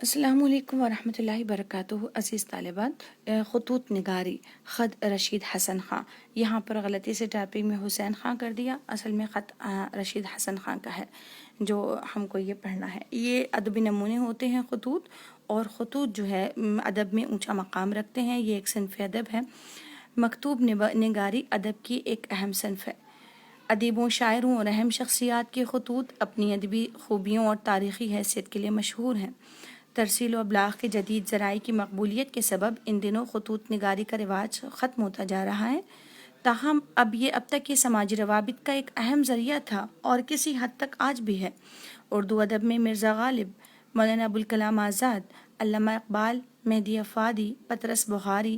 السلام علیکم ورحمۃ اللہ وبرکاتہ۔ عزیز طالبات، خطوط نگاری خط رشید حسن خان، یہاں پر غلطی سے ٹائپنگ میں حسین خان کر دیا، اصل میں خط رشید حسن خان کا ہے جو ہم کو یہ پڑھنا ہے۔ یہ ادبی نمونے ہوتے ہیں خطوط، اور خطوط جو ہے ادب میں اونچا مقام رکھتے ہیں۔ یہ ایک صنف ادب ہے۔ مکتوب نگاری ادب کی ایک اہم صنف ہے۔ ادیبوں، شاعروں اور اہم شخصیات کے خطوط اپنی ادبی خوبیوں اور تاریخی حیثیت کے لیے مشہور ہیں۔ ترسیل و ابلاغ کے جدید ذرائع کی مقبولیت کے سبب ان دنوں خطوط نگاری کا رواج ختم ہوتا جا رہا ہے، تاہم اب تک یہ سماجی روابط کا ایک اہم ذریعہ تھا اور کسی حد تک آج بھی ہے۔ اردو ادب میں مرزا غالب، مولانا ابوالکلام آزاد، علامہ اقبال، مہدی افادی، پطرس بخاری،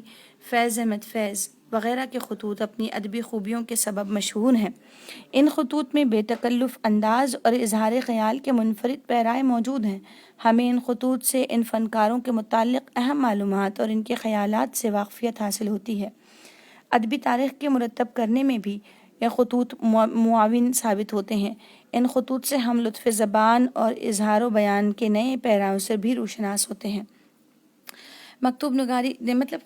فیض احمد فیض وغیرہ کے خطوط اپنی ادبی خوبیوں کے سبب مشہور ہیں۔ ان خطوط میں بے تکلف انداز اور اظہار خیال کے منفرد پیرائے موجود ہیں۔ ہمیں ان خطوط سے ان فنکاروں کے متعلق اہم معلومات اور ان کے خیالات سے واقفیت حاصل ہوتی ہے۔ ادبی تاریخ کے مرتب کرنے میں بھی یہ خطوط معاون ثابت ہوتے ہیں۔ ان خطوط سے ہم لطف زبان اور اظہار و بیان کے نئے پیراؤں سے بھی روشناس ہوتے ہیں۔ مکتوب نگاری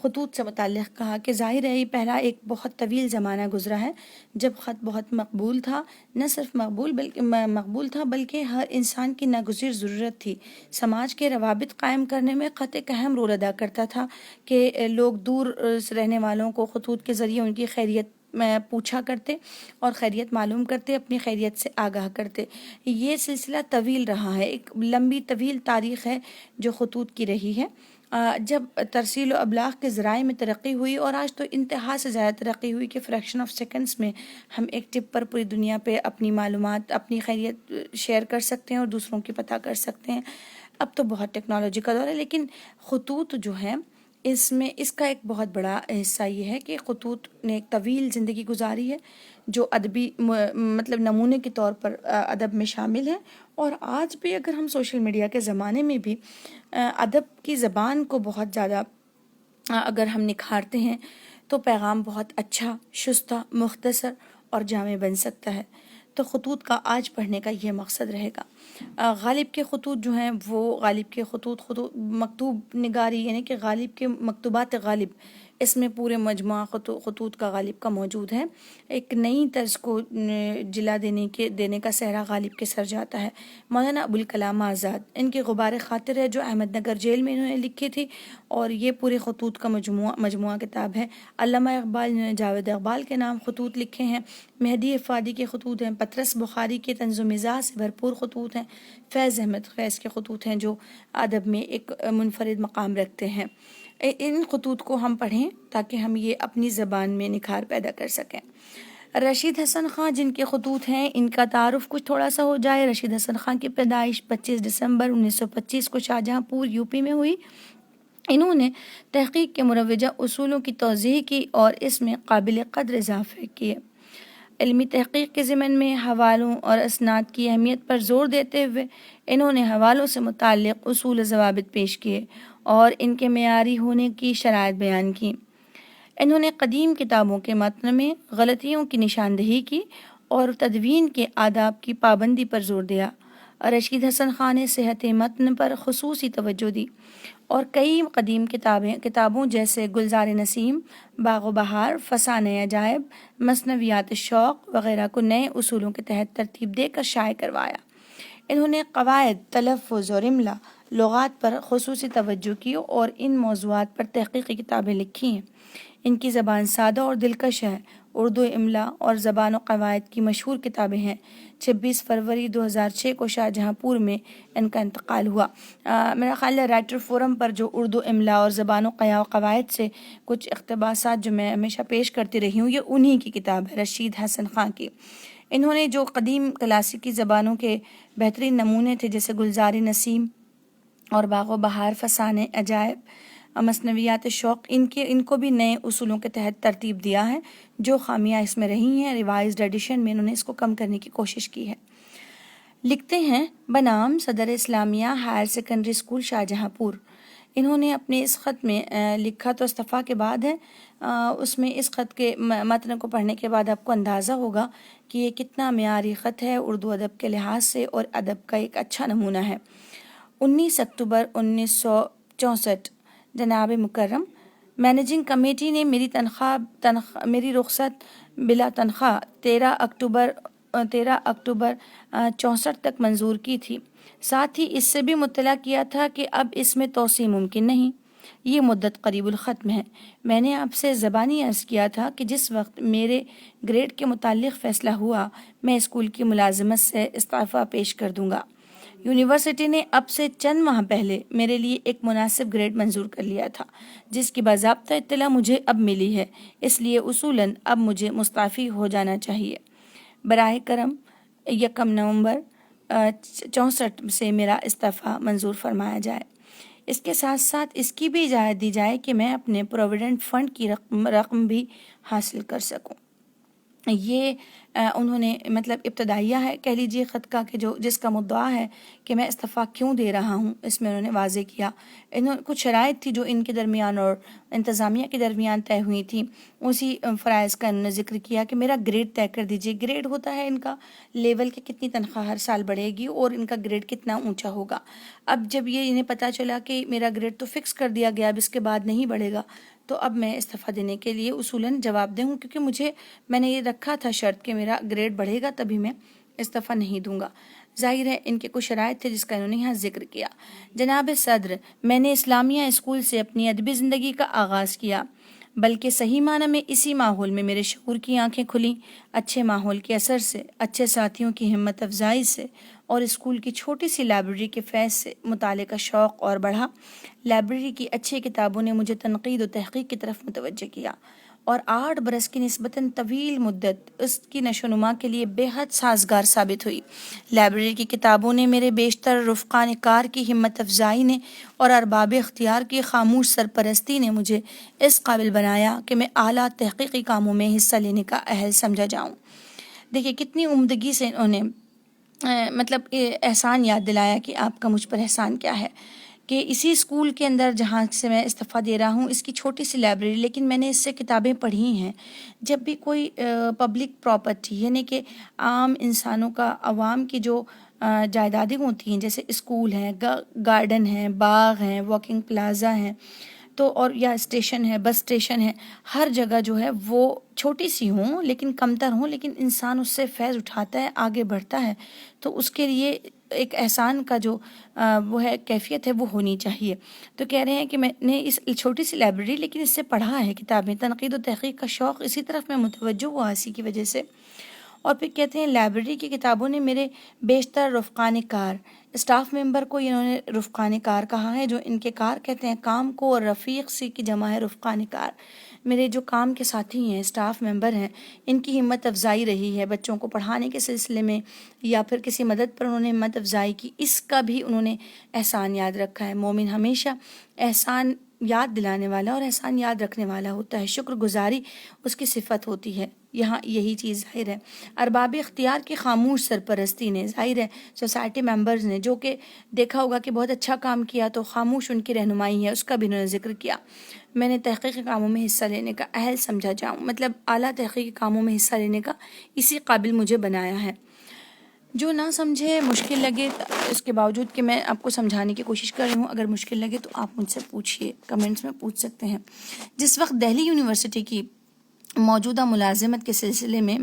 خطوط سے متعلق کہا کہ ظاہر ہے یہ پہلا ایک بہت طویل زمانہ گزرا ہے جب خط بہت مقبول تھا، نہ صرف مقبول تھا بلکہ ہر انسان کی ناگزیر ضرورت تھی۔ سماج کے روابط قائم کرنے میں خط ایک اہم رول ادا کرتا تھا کہ لوگ دور رہنے والوں کو خطوط کے ذریعے ان کی خیریت پوچھا کرتے اور خیریت معلوم کرتے، اپنی خیریت سے آگاہ کرتے۔ یہ سلسلہ طویل رہا ہے، ایک لمبی طویل تاریخ ہے جو خطوط کی رہی ہے۔ جب ترسیل و ابلاغ کے ذرائع میں ترقی ہوئی، اور آج تو انتہا سے زیادہ ترقی ہوئی کہ فریکشن آف سیکنڈز میں ہم ایک ٹپ پر پوری دنیا پہ اپنی معلومات، اپنی خیریت شیئر کر سکتے ہیں اور دوسروں کی پتہ کر سکتے ہیں۔ اب تو بہت ٹیکنالوجی کا دور ہے، لیکن خطوط جو ہیں اس کا ایک بہت بڑا حصہ یہ ہے کہ خطوط نے ایک طویل زندگی گزاری ہے جو ادبی نمونے کے طور پر ادب میں شامل ہے۔ اور آج بھی اگر ہم سوشل میڈیا کے زمانے میں بھی ادب کی زبان کو بہت زیادہ اگر ہم نکھارتے ہیں تو پیغام بہت اچھا، شستہ، مختصر اور جامع بن سکتا ہے۔ تو خطوط کا آج پڑھنے کا یہ مقصد رہے گا۔ غالب کے خطوط جو ہیں وہ غالب کے خطوط مکتوب نگاری یعنی کہ غالب کے مکتوبات غالب، اس میں پورے مجموعہ خطوط کا غالب کا موجود ہے۔ ایک نئی طرز کو جلا دینے کا سہرا غالب کے سر جاتا ہے۔ مولانا ابوالکلام آزاد، ان کی غبار خاطر ہے جو احمد نگر جیل میں انہوں نے لکھی تھی، اور یہ پورے خطوط کا مجموعہ کتاب ہے۔ علامہ اقبال نے جاوید اقبال کے نام خطوط لکھے ہیں۔ مہدی افادی کے خطوط ہیں۔ پطرس بخاری کے طنز و مزاح سے بھرپور خطوط ہیں۔ فیض احمد فیض کے خطوط ہیں جو ادب میں ایک منفرد مقام رکھتے ہیں۔ ان خطوط کو ہم پڑھیں تاکہ ہم یہ اپنی زبان میں نکھار پیدا کر سکیں۔ رشید حسن خان جن کے خطوط ہیں، ان کا تعارف کچھ تھوڑا سا ہو جائے۔ رشید حسن خان کی پیدائش 25 دسمبر 1925 کو شاہجہاں پور یوپی میں ہوئی۔ انہوں نے تحقیق کے مروجہ اصولوں کی توضیح کی اور اس میں قابل قدر اضافے کیے۔ علمی تحقیق کے ضمن میں حوالوں اور اسناد کی اہمیت پر زور دیتے ہوئے انہوں نے حوالوں سے متعلق اصول و ضوابط پیش کیے اور ان کے معیاری ہونے کی شرائط بیان کی۔ انہوں نے قدیم کتابوں کے متن میں غلطیوں کی نشاندہی کی اور تدوین کے آداب کی پابندی پر زور دیا۔ رشید حسن خان نے صحت متن پر خصوصی توجہ دی اور کئی قدیم کتابوں جیسے گلزار نسیم، باغ و بہار، فسانۂ عجائب، مثنویات شوق وغیرہ کو نئے اصولوں کے تحت ترتیب دے کر شائع کروایا۔ انہوں نے قواعد، تلفظ اور املا، لغات پر خصوصی توجہ کی اور ان موضوعات پر تحقیقی کتابیں لکھی ہیں۔ ان کی زبان سادہ اور دلکش ہے۔ اردو املا اور زبان و قواعد کی مشہور کتابیں ہیں۔ 26 فروری 2006 کو شاہجہاں پور میں ان کا انتقال ہوا۔ میرا خیال ہے رائٹر فورم پر جو اردو املا اور زبان و قواعد سے کچھ اقتباسات جو میں ہمیشہ پیش کرتی رہی ہوں، یہ انہی کی کتاب ہے، رشید حسن خان کی۔ انہوں نے جو قدیم کلاسیکی زبانوں کے بہترین نمونے تھے جیسے گلزار نسیم اور باغ و بہار، فسانۂ عجائب، مثنویات شوق، ان کو بھی نئے اصولوں کے تحت ترتیب دیا ہے۔ جو خامیاں اس میں رہی ہیں ریوائزڈ ایڈیشن میں انہوں نے اس کو کم کرنے کی کوشش کی ہے۔ لکھتے ہیں بنام صدر اسلامیہ ہائر سیکنڈری اسکول شاہجہاں پور۔ انہوں نے اپنے اس خط میں لکھا تو استعفیٰ کے بعد ہے، اس میں اس خط کے متن کو پڑھنے کے بعد آپ کو اندازہ ہوگا کہ یہ کتنا معیاری خط ہے اردو ادب کے لحاظ سے اور ادب کا ایک اچھا نمونہ ہے۔ 19 اکتوبر 1964۔ جناب مکرم، مینیجنگ کمیٹی نے میری رخصت بلا تنخواہ 13 اکتوبر 64 تک منظور کی تھی۔ ساتھ ہی اس سے بھی مطلع کیا تھا کہ اب اس میں توسیع ممکن نہیں، یہ مدت قریب الختم ہے۔ میں نے آپ سے زبانی عرض کیا تھا کہ جس وقت میرے گریڈ کے متعلق فیصلہ ہوا میں اسکول کی ملازمت سے استعفیٰ پیش کر دوں گا۔ یونیورسٹی نے اب سے چند ماہ پہلے میرے لیے ایک مناسب گریڈ منظور کر لیا تھا، جس کی باضابطہ اطلاع مجھے اب ملی ہے، اس لیے اصولاً اب مجھے مستعفی ہو جانا چاہیے۔ براہ کرم 1 نومبر 64 سے میرا استعفیٰ منظور فرمایا جائے۔ اس کے ساتھ ساتھ اس کی بھی اجازت دی جائے کہ میں اپنے پروویڈنٹ فنڈ کی رقم بھی حاصل کر سکوں۔ یہ انہوں نے مطلب ابتدائیہ ہے کہہ لیجیے خط کا، کہ جس کا مدعا ہے کہ میں استعفیٰ کیوں دے رہا ہوں، اس میں انہوں نے واضح کیا۔ کچھ شرائط تھی جو ان کے درمیان اور انتظامیہ کے درمیان طے ہوئی تھیں، اسی فرائض کا انہوں نے ذکر کیا کہ میرا گریڈ طے کر دیجیے۔ گریڈ ہوتا ہے ان کا لیول کہ کتنی تنخواہ ہر سال بڑھے گی اور ان کا گریڈ کتنا اونچا ہوگا۔ اب جب یہ انہیں پتہ چلا کہ میرا گریڈ تو فکس کر دیا گیا، اب اس کے بعد نہیں بڑھے گا، تو اب میں استعفیٰ دینے کے لیے اصولاً جواب دہ ہوں، کیونکہ میں نے یہ رکھا تھا شرط کہ میرا گریڈ بڑھے گا تبھی میں استعفیٰ نہیں دوں گا۔ ظاہر ہے ان کے کچھ شرائط تھے جس کا انہوں نے یہاں ذکر کیا۔ جناب صدر، میں نے اسلامیہ اسکول سے اپنی ادبی زندگی کا آغاز کیا، بلکہ صحیح معنی میں اسی ماحول میں میرے شعور کی آنکھیں کھلیں۔ اچھے ماحول کے اثر سے، اچھے ساتھیوں کی ہمت افزائی سے اور اسکول کی چھوٹی سی لائبریری کے فیض سے مطالعے کا شوق اور بڑھا۔ لائبریری کی اچھی کتابوں نے مجھے تنقید و تحقیق کی طرف متوجہ کیا اور 8 برس کی نسبتاً طویل مدت اس کی نشو و نما کے لیے بے حد سازگار ثابت ہوئی۔ لائبریری کی کتابوں نے میرے بیشتر رفقان کار کی ہمت افزائی نے اور ارباب اختیار کی خاموش سرپرستی نے مجھے اس قابل بنایا کہ میں اعلیٰ تحقیقی کاموں میں حصہ لینے کا اہل سمجھا جاؤں۔ دیکھیے کتنی عمدگی سے انہوں نے مطلب احسان یاد دلایا کہ آپ کا مجھ پر احسان کیا ہے، کہ اسی اسکول کے اندر جہاں سے میں استعفیٰ دے رہا ہوں، اس کی چھوٹی سی لائبریری، لیکن میں نے اس سے کتابیں پڑھی ہیں۔ جب بھی کوئی پبلک پراپرٹی یعنی کہ عام انسانوں کا، عوام کی جو جائیدادیں ہوتی ہیں، جیسے اسکول ہیں، گارڈن ہیں، باغ ہیں، واکنگ پلازا ہیں، تو اور یا اسٹیشن ہے، بس اسٹیشن ہے، ہر جگہ جو ہے وہ چھوٹی سی ہوں لیکن کمتر ہوں، لیکن انسان اس سے فیض اٹھاتا ہے، آگے بڑھتا ہے، تو اس کے لیے ایک احسان کا جو وہ ہے کیفیت ہے وہ ہونی چاہیے۔ تو کہہ رہے ہیں کہ میں نے اس چھوٹی سی لائبریری لیکن اس سے پڑھا ہے کتابیں، تنقید و تحقیق کا شوق اسی طرف میں متوجہ ہوا اسی کی وجہ سے۔ اور پھر کہتے ہیں لائبریری کی کتابوں نے میرے بیشتر رفقان کار، اسٹاف ممبر کو انہوں نے رفقان کار کہا ہے، جو ان کے کار کہتے ہیں کام کو، اور رفیق سی کی جمع ہے رفقان کار۔ میرے جو کام کے ساتھی ہیں، اسٹاف ممبر ہیں، ان کی ہمت افزائی رہی ہے بچوں کو پڑھانے کے سلسلے میں یا پھر کسی مدد پر انہوں نے ہمت افزائی کی، اس کا بھی انہوں نے احسان یاد رکھا ہے۔ مومن ہمیشہ احسان یاد دلانے والا اور احسان یاد رکھنے والا ہوتا ہے، شکر گزاری اس کی صفت ہوتی ہے، یہاں یہی چیز ظاہر ہے۔ ارباب اختیار کی خاموش سرپرستی نے، ظاہر ہے سوسائٹی ممبرز نے، جو کہ دیکھا ہوگا کہ بہت اچھا کام کیا تو خاموش ان کی رہنمائی ہے، اس کا بھی انہوں نے ذکر کیا۔ میں نے تحقیقی کاموں میں حصہ لینے کا اہل سمجھا جاؤں، مطلب اعلیٰ تحقیقی کاموں میں حصہ لینے کا اسی قابل مجھے بنایا ہے۔ جو نہ سمجھے، مشکل لگے، اس کے باوجود کہ میں آپ کو سمجھانے کی کوشش کر رہی ہوں، اگر مشکل لگے تو آپ مجھ سے پوچھیے، کمنٹس میں پوچھ سکتے ہیں۔ جس وقت دہلی یونیورسٹی کی موجودہ ملازمت کے سلسلے میں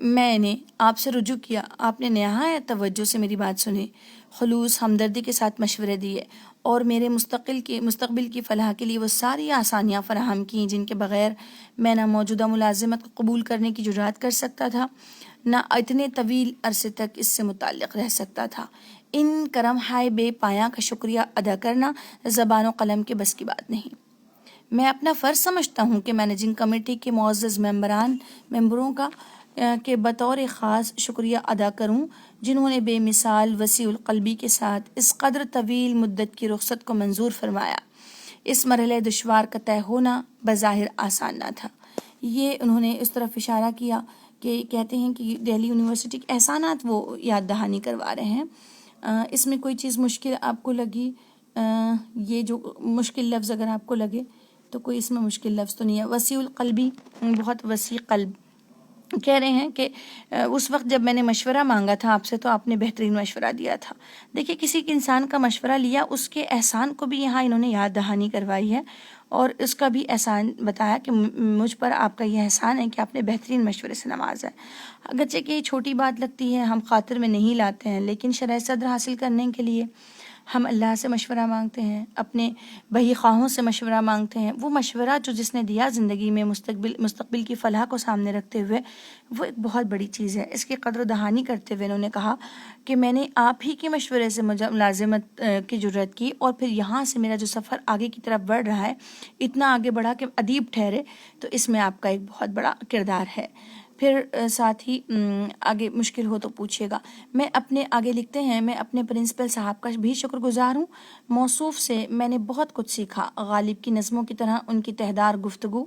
میں نے آپ سے رجوع کیا، آپ نے نہایت توجہ سے میری بات سنی، خلوص ہمدردی کے ساتھ مشورے دیے اور میرے مستقبل کی فلاح کے لیے وہ ساری آسانیاں فراہم کیں جن کے بغیر میں نہ موجودہ ملازمت کو قبول کرنے کی جرات کر سکتا تھا، نہ اتنے طویل عرصے تک اس سے متعلق رہ سکتا تھا۔ ان کرم ہائے بے پایاں کا شکریہ ادا کرنا زبان و قلم کے بس کی بات نہیں۔ میں اپنا فرض سمجھتا ہوں کہ مینیجنگ کمیٹی کے معزز ممبروں کا کہ بطور خاص شکریہ ادا کروں، جنہوں نے بے مثال وسیع القلبی کے ساتھ اس قدر طویل مدت کی رخصت کو منظور فرمایا۔ اس مرحلے دشوار کا طے ہونا بظاہر آسان نہ تھا۔ یہ انہوں نے اس طرف اشارہ کیا کہ کہتے ہیں کہ دہلی یونیورسٹی کے احسانات وہ یاد دہانی کروا رہے ہیں۔ اس میں کوئی چیز مشکل آپ کو لگی، یہ جو مشکل لفظ اگر آپ کو لگے تو کوئی اس میں مشکل لفظ تو نہیں ہے۔ وسیع القلبی، بہت وسیع قلب، کہہ رہے ہیں کہ اس وقت جب میں نے مشورہ مانگا تھا آپ سے تو آپ نے بہترین مشورہ دیا تھا. دیکھیے کسی کے انسان کا مشورہ لیا، اس کے احسان کو بھی یہاں انہوں نے یاد دہانی کروائی ہے اور اس کا بھی احسان بتایا کہ مجھ پر آپ کا یہ احسان ہے کہ آپ نے بہترین مشورے سے نوازا ہے. اگرچہ کہ یہ چھوٹی بات لگتی ہے، ہم خاطر میں نہیں لاتے ہیں، لیکن شرح صدر حاصل کرنے کے لیے ہم اللہ سے مشورہ مانگتے ہیں، اپنے بہی خواہوں سے مشورہ مانگتے ہیں. وہ مشورہ جو جس نے دیا زندگی میں مستقبل کی فلاح کو سامنے رکھتے ہوئے، وہ ایک بہت بڑی چیز ہے. اس کی قدر و دہانی کرتے ہوئے انہوں نے کہا کہ میں نے آپ ہی کے مشورے سے ملازمت کی جرت کی اور پھر یہاں سے میرا جو سفر آگے کی طرف بڑھ رہا ہے اتنا آگے بڑھا کہ ادیب ٹھہرے، تو اس میں آپ کا ایک بہت بڑا کردار ہے. پھر ساتھ ہی آگے مشکل ہو تو پوچھیے گا. میں اپنے آگے لکھتے ہیں، میں اپنے پرنسپل صاحب کا بھی شکر گزار ہوں. موصوف سے میں نے بہت کچھ سیکھا. غالب کی نظموں کی طرح ان کی تہدار گفتگو،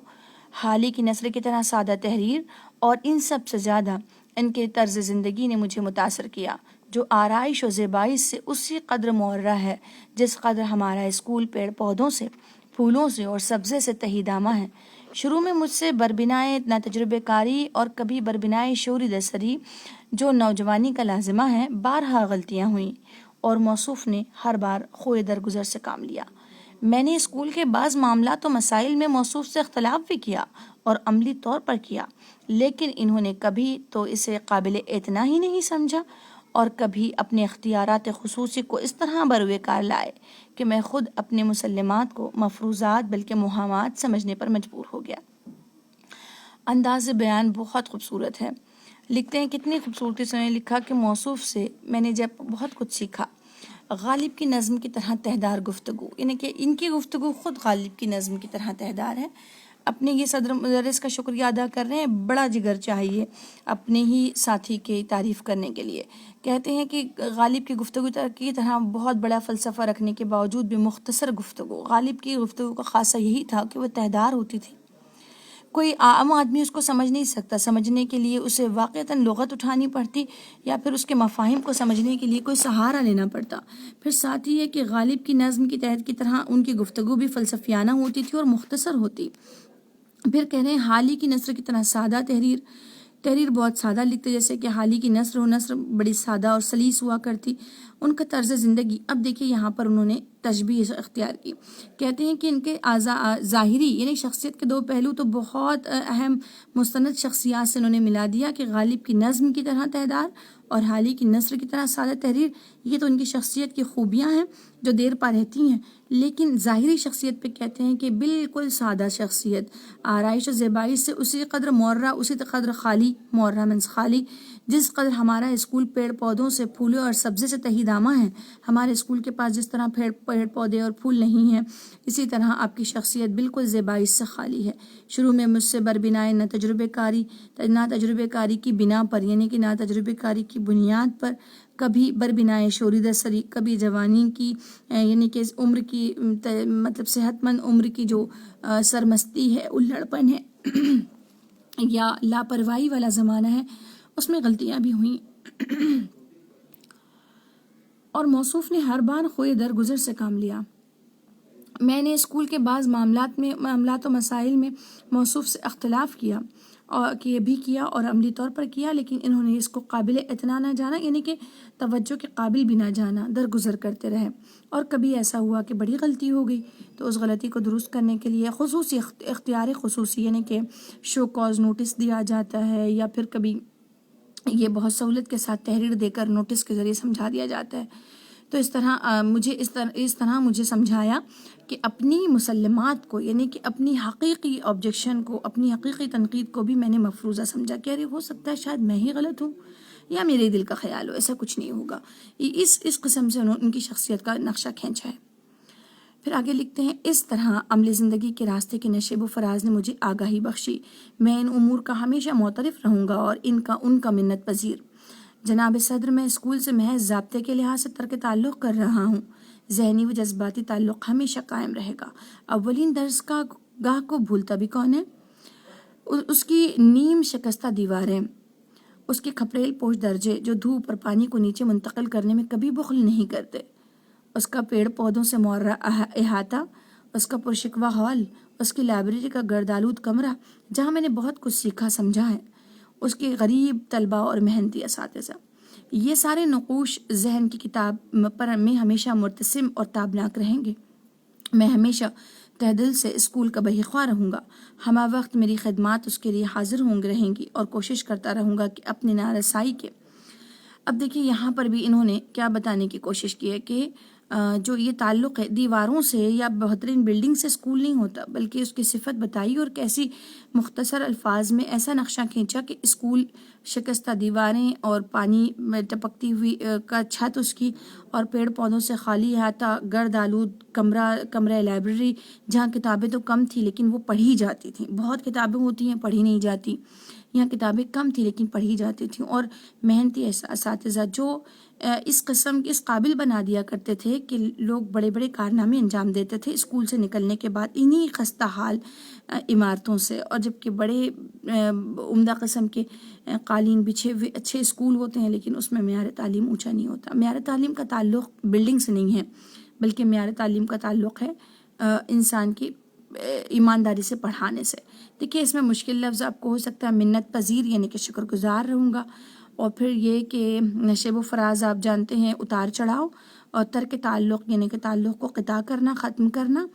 حالی کی نثر کی طرح سادہ تحریر، اور ان سب سے زیادہ ان کے طرز زندگی نے مجھے متاثر کیا، جو آرائش و زیبائش سے اسی قدر معرہ ہے جس قدر ہمارا اسکول پیڑ پودوں سے، پھولوں سے اور سبزے سے تہی دامہ ہے. شروع میں مجھ سے بربنائے نہ تجربے کاری اور کبھی بربنائے شعوری دسری جو نوجوانی کا لازمہ ہے بارہا غلطیاں ہوئیں اور موصوف نے ہر بار خوئے درگزر سے کام لیا. میں نے اسکول کے بعض معاملات و مسائل میں موصوف سے اختلاف بھی کیا اور عملی طور پر کیا، لیکن انہوں نے کبھی تو اسے قابل اعتنا ہی نہیں سمجھا اور کبھی اپنے اختیارات خصوصی کو اس طرح بروئے کار لائے کہ میں خود اپنے مسلمات کو مفروضات بلکہ مہمات سمجھنے پر مجبور ہو گیا. انداز بیان بہت خوبصورت ہے. لکھتے ہیں کتنی خوبصورتی سے انہوں نے لکھا کہ موصوف سے میں نے جب بہت کچھ سیکھا. غالب کی نظم کی طرح تہدار گفتگو، یعنی کہ ان کی گفتگو خود غالب کی نظم کی طرح تہدار ہے. اپنے یہ صدر مدرس کا شکریہ ادا کر رہے ہیں. بڑا جگر چاہیے اپنے ہی ساتھی کی تعریف کرنے کے لیے. کہتے ہیں کہ غالب کی گفتگو کی طرح بہت بڑا فلسفہ رکھنے کے باوجود بھی مختصر گفتگو. غالب کی گفتگو کا خاصہ یہی تھا کہ وہ تہدار ہوتی تھی. کوئی عام آدمی اس کو سمجھ نہیں سکتا. سمجھنے کے لیے اسے واقعتاً لغت اٹھانی پڑتی یا پھر اس کے مفاہیم کو سمجھنے کے لیے کوئی سہارا لینا پڑتا. پھر ساتھ ہی ہے کہ غالب کی نظم کی تحت کی طرح ان کی گفتگو بھی فلسفیانہ ہوتی تھی اور مختصر ہوتی. پھر کہہ رہے ہیں حالی کی نثر کی طرح سادہ تحریر بہت سادہ لکھتے، جیسے کہ حالی کی نثر بڑی سادہ اور سلیس ہوا کرتی. ان کا طرز زندگی، اب دیکھیے یہاں پر انہوں نے تشبیہ اختیار کی. کہتے ہیں کہ ان کے ظاہری یعنی شخصیت کے دو پہلو تو بہت اہم مستند شخصیات سے انہوں نے ملا دیا کہ غالب کی نظم کی طرح تہدار اور حالی کی نثر کی طرح سادہ تحریر. یہ تو ان کی شخصیت کی خوبیاں ہیں جو دیر پا رہتی ہیں، لیکن ظاہری شخصیت پہ کہتے ہیں کہ بالکل سادہ شخصیت، آرائش و زیبائش سے اسی قدر معرہ، اسی قدر خالی، معرہ منس خالی، جس قدر ہمارا اسکول پیڑ پودوں سے، پھولوں اور سبزے سے تہی دامہ ہے. ہمارے اسکول کے پاس جس طرح پیڑ پودے اور پھول نہیں ہیں، اسی طرح آپ کی شخصیت بالکل زیبائش سے خالی ہے. شروع میں مجھ سے بربنائے نہ تجربے کاری کی بنا پر، یعنی کہ نہ تجربے کاری کی بنیاد پر، کبھی بربنائے شوری دسری، کبھی جوانی کی یعنی کہ عمر کی مطلب صحت مند عمر کی جو سرمستی ہے، الڑپن ہے یا لاپرواہی والا زمانہ ہے، اس میں غلطیاں بھی ہوئیں اور موصوف نے ہر بار خوئے درگزر سے کام لیا. میں نے اسکول کے بعض معاملات و مسائل میں موصوف سے اختلاف کیا اور عملی طور پر کیا، لیکن انہوں نے اس کو قابل اعتنا نہ جانا، یعنی کہ توجہ کے قابل بھی نہ جانا، درگزر کرتے رہے. اور کبھی ایسا ہوا کہ بڑی غلطی ہو گئی تو اس غلطی کو درست کرنے کے لیے خصوصی اختیار خصوصی، یعنی کہ شو کاز نوٹس دیا جاتا ہے، یا پھر کبھی یہ بہت سہولت کے ساتھ تحریر دے کر نوٹس کے ذریعے سمجھا دیا جاتا ہے. تو اس طرح مجھے سمجھایا کہ اپنی مسلمات کو، یعنی کہ اپنی حقیقی آبجیکشن کو، اپنی حقیقی تنقید کو بھی میں نے مفروضہ سمجھا کہ ارے ہو سکتا ہے شاید میں ہی غلط ہوں یا میرے دل کا خیال ہو، ایسا کچھ نہیں ہوگا. اس قسم سے ان کی شخصیت کا نقشہ کھینچا ہے. پھر آگے لکھتے ہیں اس طرح عملی زندگی کے راستے کے نشیب و فراز نے مجھے آگاہی بخشی. میں ان امور کا ہمیشہ معترف رہوں گا اور ان کا منت پذیر. جناب صدر، میں اسکول سے محض ضابطے کے لحاظ سے ترک تعلق کر رہا ہوں. ذہنی و جذباتی تعلق ہمیشہ قائم رہے گا. اولین درس کا گاہ کو بھولتا بھی کون ہے؟ اس کی نیم شکستہ دیواریں، اس کے کھپریل پوش درجے جو دھوپ اور پانی کو نیچے منتقل کرنے میں کبھی بخل نہیں کرتے، اس کا پیڑ پودوں سے معرہ احاطہ، اس کا پرشکوہ ہال، اس کی لائبریری کا گردآلود کمرہ جہاں میں نے بہت کچھ سیکھا سمجھا ہے، اس کے غریب طلباء اور محنتی اساتذہ، یہ سارے نقوش ذہن کی کتاب پر میں ہمیشہ مرتسم اور تابناک رہیں گے۔ میں ہمیشہ تہ دل سے اسکول کا بحی خواہ رہوں گا، ہمہ وقت میری خدمات اس کے لیے حاضر رہیں گی اور کوشش کرتا رہوں گا کہ اپنی نارسائی کے۔ اب دیکھیں یہاں پر بھی انہوں نے کیا بتانے کی کوشش کی ہے کہ جو یہ تعلق ہے دیواروں سے یا بہترین بلڈنگ سے اسکول نہیں ہوتا، بلکہ اس کی صفت بتائی اور کیسی مختصر الفاظ میں ایسا نقشہ کھینچا کہ اسکول شکستہ دیواریں اور پانی میں ٹپکتی ہوئی کا چھت اس کی، اور پیڑ پودوں سے خالی احاطہ، گرد آلود کمرہ لائبریری جہاں کتابیں تو کم تھیں لیکن وہ پڑھی جاتی تھیں۔ بہت کتابیں ہوتی ہیں پڑھی نہیں جاتی، یہاں کتابیں کم تھیں لیکن پڑھی جاتی تھیں، اور محنتی اساتذہ جو اس قسم کے اس قابل بنا دیا کرتے تھے کہ لوگ بڑے بڑے کارنامے انجام دیتے تھے اسکول سے نکلنے کے بعد انہی خستہ حال عمارتوں سے، اور جبکہ بڑے عمدہ قسم کے قالین بچھے ہوئے اچھے اسکول ہوتے ہیں لیکن اس میں معیار تعلیم اونچا نہیں ہوتا۔ معیار تعلیم کا تعلق بلڈنگ سے نہیں ہے، بلکہ معیار تعلیم کا تعلق ہے انسان کی ایمانداری سے پڑھانے سے۔ دیکھیے اس میں مشکل لفظ آپ کو ہو سکتا ہے منت پذیر، یعنی کہ شکر گزار رہوں گا، اور پھر یہ کہ نشیب و فراز آپ جانتے ہیں اتار چڑھاؤ، اور ترک تعلق یعنی کہ تعلق کو قطع کرنا، ختم کرنا،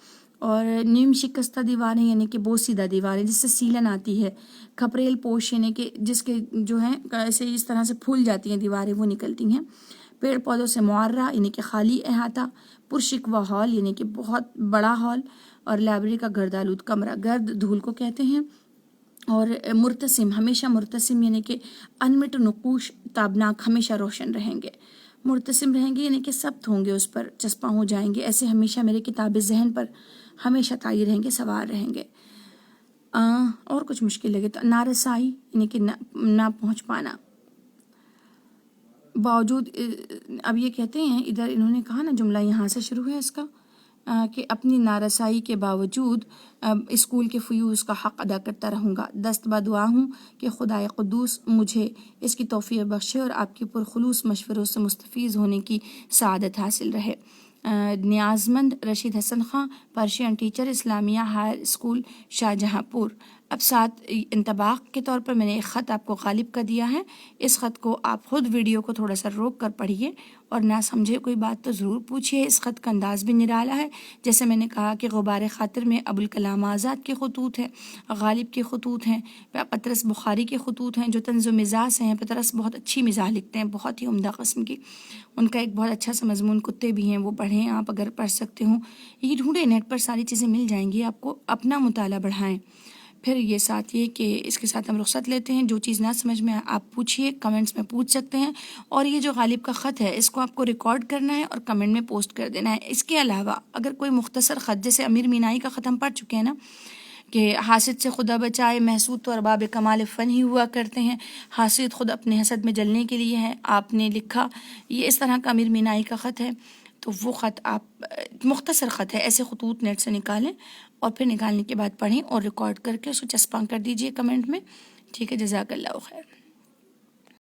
اور نیم شکستہ دیواریں یعنی کہ بوسیدہ دیواریں جس سے سیلن آتی ہے، کھپریل پوش یعنی کہ جس کے جو ہیں ایسے اس طرح سے پھول جاتی ہیں دیواریں وہ نکلتی ہیں، پیڑ پودوں سے معرہ یعنی کہ خالی احاطہ، پرشکوہ ہال یعنی کہ بہت بڑا ہال، اور لائبریری کا گردآلود کمرہ، گرد دھول کو کہتے ہیں، اور مرتسم ہمیشہ مرتسم یعنی کہ انمٹ نقوش تابناک ہمیشہ روشن رہیں گے، مرتسم رہیں گے یعنی کہ ثبت ہوں گے، اس پر چسپاں ہو جائیں گے، ایسے ہمیشہ میرے کتاب ذہن پر ہمیشہ طاری رہیں گے، سوار رہیں گے۔ اور کچھ مشکل لگے تو نارسائی یعنی کہ نہ پہنچ پانا، باوجود اب یہ کہتے ہیں ادھر انہوں نے کہا نا جملہ یہاں سے شروع ہے اس کا کہ اپنی نارسائی کے باوجود اسکول کے فیوز کا حق ادا کرتا رہوں گا، دست بدعا ہوں کہ خدائے قدوس مجھے اس کی توفیق بخشے اور آپ کی پرخلوص مشوروں سے مستفیض ہونے کی سعادت حاصل رہے۔ نیازمند رشید حسن خان، پرشین ٹیچر، اسلامیہ ہائر اسکول شاہجہاں پور۔ اب ساتھ انطباق کے طور پر میں نے ایک خط آپ کو غالب کر دیا ہے، اس خط کو آپ خود ویڈیو کو تھوڑا سا روک کر پڑھیے اور نہ سمجھے کوئی بات تو ضرور پوچھیے۔ اس خط کا انداز بھی نرالا ہے، جیسے میں نے کہا کہ غبار خاطر میں ابوالکلام آزاد کے خطوط ہیں، غالب کے خطوط ہیں، پطرس بخاری کے خطوط ہیں جو طنز و مزاح سے ہیں۔ پطرس بہت اچھی مزاح لکھتے ہیں، بہت ہی عمدہ قسم کی، ان کا ایک بہت اچھا سا مضمون کتے بھی ہیں، وہ پڑھیں آپ اگر پڑھ سکتے ہوں، یہ ڈھونڈیں نیٹ پر ساری چیزیں مل جائیں گی آپ کو، اپنا مطالعہ بڑھائیں۔ پھر یہ ساتھ یہ کہ اس کے ساتھ ہم رخصت لیتے ہیں، جو چیز نہ سمجھ میں آپ پوچھیے، کمنٹس میں پوچھ سکتے ہیں، اور یہ جو غالب کا خط ہے اس کو آپ کو ریکارڈ کرنا ہے اور کمنٹ میں پوسٹ کر دینا ہے۔ اس کے علاوہ اگر کوئی مختصر خط، جیسے امیر مینائی کا خط ہم پڑھ چکے ہیں نا کہ حاسد سے خدا بچائے، محسود تو ارباب کمال فن ہی ہوا کرتے ہیں، حاسد خود اپنے حسد میں جلنے کے لیے ہے، آپ نے لکھا یہ اس طرح کا امیر مینائی کا خط ہے، تو وہ خط آپ مختصر خط ہے، ایسے خطوط نیٹ سے نکالیں اور پھر نکالنے کے بعد پڑھیں اور ریکارڈ کر کے اس کو چسپاں کر دیجئے کمنٹ میں، ٹھیک ہے؟ جزاک اللہ خیر۔